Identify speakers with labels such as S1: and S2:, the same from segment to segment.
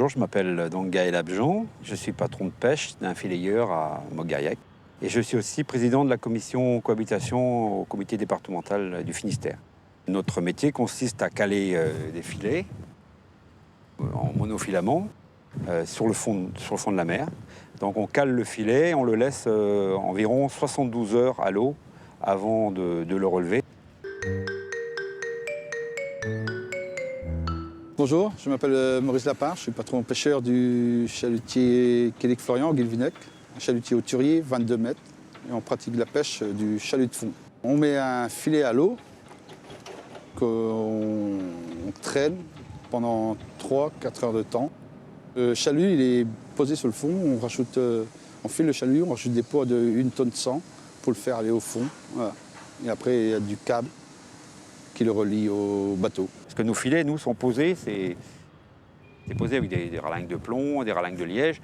S1: Bonjour, je m'appelle donc Gaël Abjon. Je suis patron de pêche d'un fileyeur à Montgariec. Et je suis aussi président de la commission cohabitation au comité départemental du Finistère. Notre métier consiste à caler des filets en monofilament sur le fond de la mer. Donc on cale le filet, on le laisse environ 72 heures à l'eau avant de le relever.
S2: Bonjour, je m'appelle Maurice Lapin, je suis patron pêcheur du chalutier Quélic-Florian au Guilvinec, un chalutier hauturier, 22 mètres, et on pratique la pêche du chalut de fond. On met un filet à l'eau qu'on traîne pendant 3-4 heures de temps. Le chalut il est posé sur le fond, on file le chalut, on rajoute des poids de 1 tonne 100 pour le faire aller au fond. Voilà. Et après il y a du câble qui le relie au bateau.
S1: Parce que nos filets, nous, sont posés, c'est posé avec des ralingues de plomb, des ralingues de liège.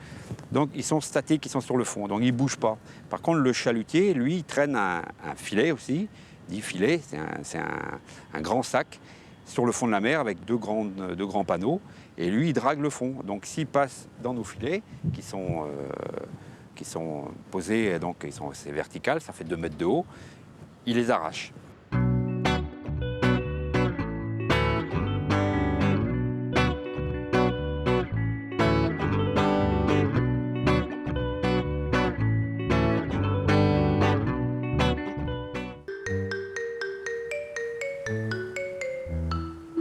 S1: Donc ils sont statiques, ils sont sur le fond, donc ils ne bougent pas. Par contre, le chalutier, lui, il traîne un filet aussi, dit filet, c'est un grand sac sur le fond de la mer avec deux grands panneaux. Et lui, il drague le fond. Donc s'il passe dans nos filets, qui sont posés, donc c'est vertical, ça fait 2 mètres de haut, il les arrache.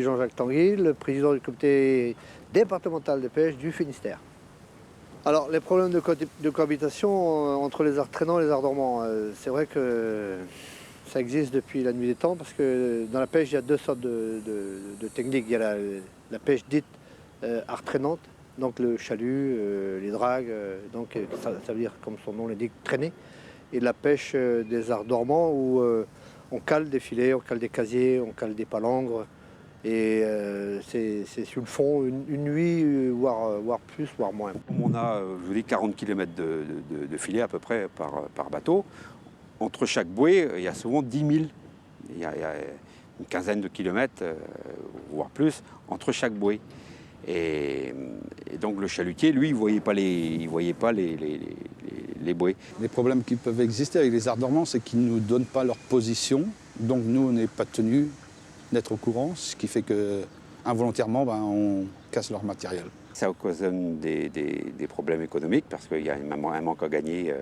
S3: Jean-Jacques Tanguy, le président du comité départemental de pêche du Finistère. Alors, les problèmes de cohabitation entre les arts traînants et les arts dormants, c'est vrai que ça existe depuis la nuit des temps parce que dans la pêche, il y a 2 sortes de techniques. Il y a la pêche dite art traînante, donc le chalut, les dragues, donc ça veut dire, comme son nom l'indique, traîner. Et la pêche des arts dormants où on cale des filets, on cale des casiers, on cale des palangres. Et c'est sur le fond une nuit, voire plus, voire moins.
S1: On a, je vous dis, 40 km de filet à peu près par bateau. Entre chaque bouée, il y a souvent 10 000. Il y a une quinzaine de kilomètres, voire plus, entre chaque bouée. Et donc le chalutier, lui, il ne voyait pas les bouées.
S2: Les problèmes qui peuvent exister avec les arts dormants, c'est qu'ils ne nous donnent pas leur position. Donc nous, on n'est pas tenus d'être au courant, ce qui fait qu'involontairement, on casse leur matériel.
S1: Ça occasionne des problèmes économiques parce qu'il y a un manque à gagner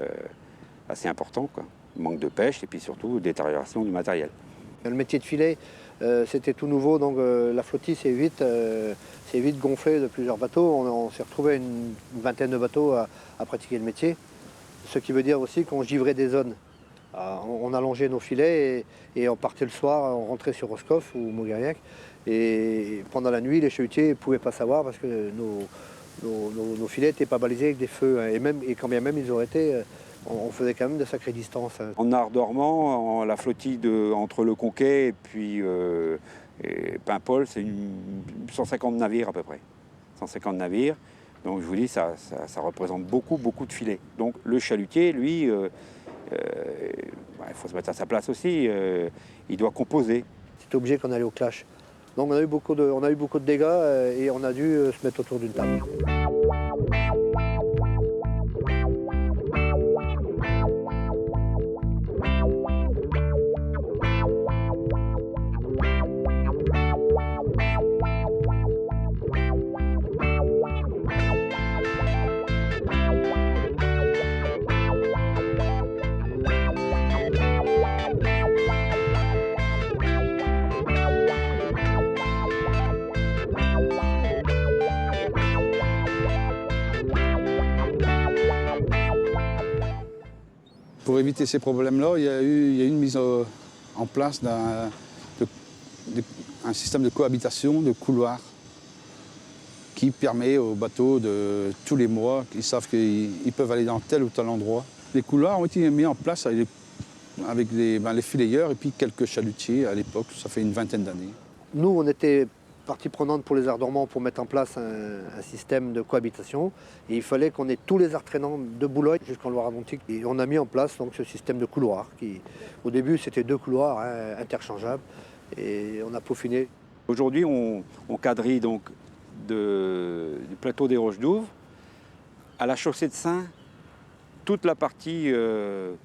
S1: assez important, quoi. Manque de pêche et puis surtout détérioration du matériel.
S3: Le métier de filet, c'était tout nouveau, donc la flottille s'est vite gonflée de plusieurs bateaux. On s'est retrouvé une vingtaine de bateaux à pratiquer le métier, ce qui veut dire aussi qu'on givrait des zones. On allongeait nos filets et on partait le soir, on rentrait sur Roscoff ou Montgariec. Et pendant la nuit, les chalutiers ne pouvaient pas savoir parce que nos filets n'étaient pas balisés avec des feux. Et quand bien même ils auraient été, on faisait quand même de sacrées distances.
S1: En art dormant, la flottille entre le Conquet et puis Paimpol, c'est 150 navires à peu près. 150 navires. Donc je vous dis, ça représente beaucoup de filets. Donc le chalutier, lui, il faut se mettre à sa place aussi, il doit composer.
S3: C'était obligé qu'on allait au clash. Donc on a eu beaucoup de dégâts et on a dû se mettre autour d'une table.
S2: Pour éviter ces problèmes-là, il y a eu une mise en place d'un système de cohabitation, de couloirs, qui permet aux bateaux de tous les mois, ils savent qu'ils peuvent aller dans tel ou tel endroit. Les couloirs ont été mis en place avec les fileyeurs et puis quelques chalutiers à l'époque, ça fait une vingtaine d'années.
S3: Nous, on était partie prenante pour les arts dormants pour mettre en place un système de cohabitation. Et il fallait qu'on ait tous les arts traînants de Boulogne jusqu'en Loire-Atlantique. Et on a mis en place donc, ce système de couloirs. Au début, c'était 2 couloirs interchangeables et on a peaufiné.
S1: Aujourd'hui, on quadrille donc du plateau des Roches d'Ouvre à la chaussée de Saint, toute la partie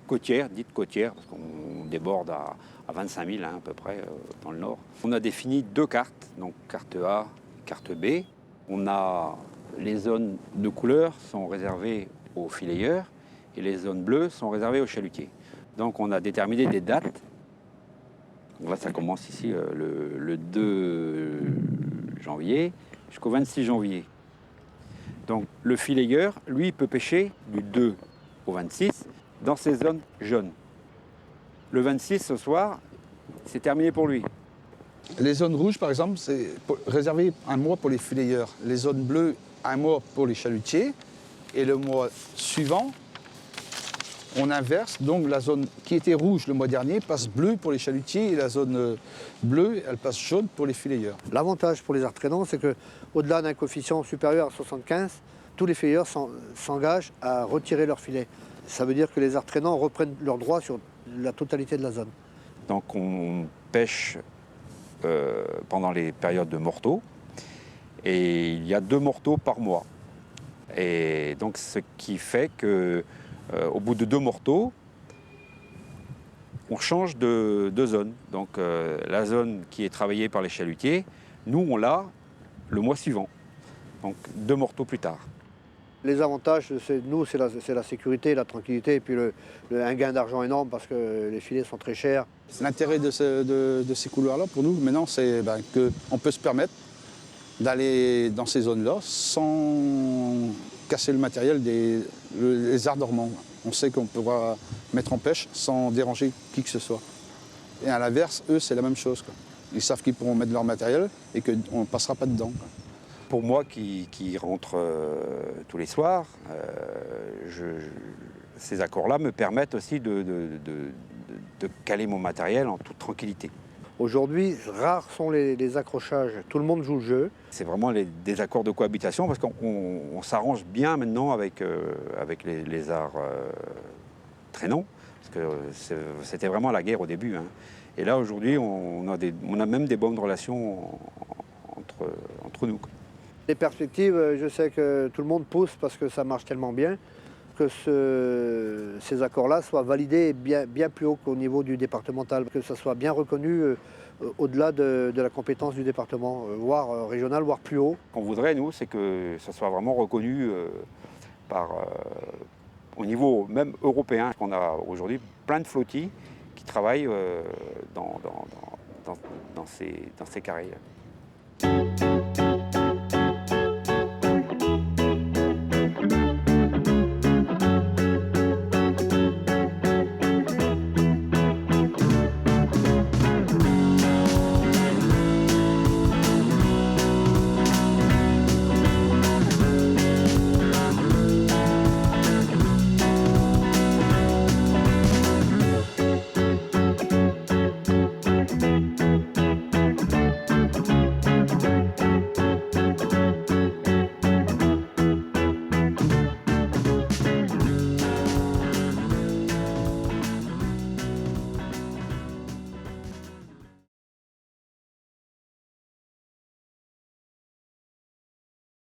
S1: côtière, dite côtière, parce qu'on déborde à 25 000 à peu près dans le nord. On a défini 2 cartes, donc carte A, carte B. On a les zones de couleur sont réservées aux fileyeurs et les zones bleues sont réservées aux chalutiers. Donc on a déterminé des dates. Donc là, ça commence ici le 2 janvier jusqu'au 26 janvier. Donc le fileyeur, lui, il peut pêcher du 2 au 26 dans ces zones jaunes. Le 26, ce soir, c'est terminé pour lui.
S2: Les zones rouges, par exemple, c'est réservé un mois pour les fileyeurs. Les zones bleues, un mois pour les chalutiers. Et le mois suivant, on inverse. Donc la zone qui était rouge le mois dernier passe bleue pour les chalutiers et la zone bleue, elle passe jaune pour les fileyeurs.
S3: L'avantage pour les arts traînants, c'est qu'au-delà d'un coefficient supérieur à 75, tous les fileyeurs s'engagent à retirer leur filet. Ça veut dire que les arts traînants reprennent leurs droits sur la totalité de la zone.
S1: Donc on pêche pendant les périodes de morteaux et il y a 2 morteaux par mois. Et donc ce qui fait que au bout de 2 morteaux, on change de zone. Donc la zone qui est travaillée par les chalutiers, nous on l'a le mois suivant. Donc 2 morteaux plus tard.
S3: Les avantages, c'est la sécurité, la tranquillité et puis un gain d'argent énorme parce que les filets sont très chers.
S2: L'intérêt de ces couloirs-là, pour nous, maintenant, c'est qu'on peut se permettre d'aller dans ces zones-là sans casser le matériel des arts dormants. On sait qu'on pourra mettre en pêche sans déranger qui que ce soit. Et à l'inverse, eux, c'est la même chose, quoi. Ils savent qu'ils pourront mettre leur matériel et qu'on ne passera pas dedans, quoi.
S1: Pour moi qui rentre tous les soirs, ces accords-là me permettent aussi de caler mon matériel en toute tranquillité.
S3: Aujourd'hui, rares sont les accrochages. Tout le monde joue le jeu.
S1: C'est vraiment des accords de cohabitation parce qu'on s'arrange bien maintenant avec les arts traînants. Parce que c'était vraiment la guerre au début, hein. Et là, aujourd'hui, on a même des bonnes relations entre nous, quoi.
S3: Les perspectives, je sais que tout le monde pousse parce que ça marche tellement bien que ces accords-là soient validés bien plus haut qu'au niveau du départemental, que ça soit bien reconnu au-delà de la compétence du département, voire régional, voire plus haut.
S1: Ce qu'on voudrait, nous, c'est que ça soit vraiment reconnu au niveau même européen. On a aujourd'hui plein de flottilles qui travaillent dans ces carrières.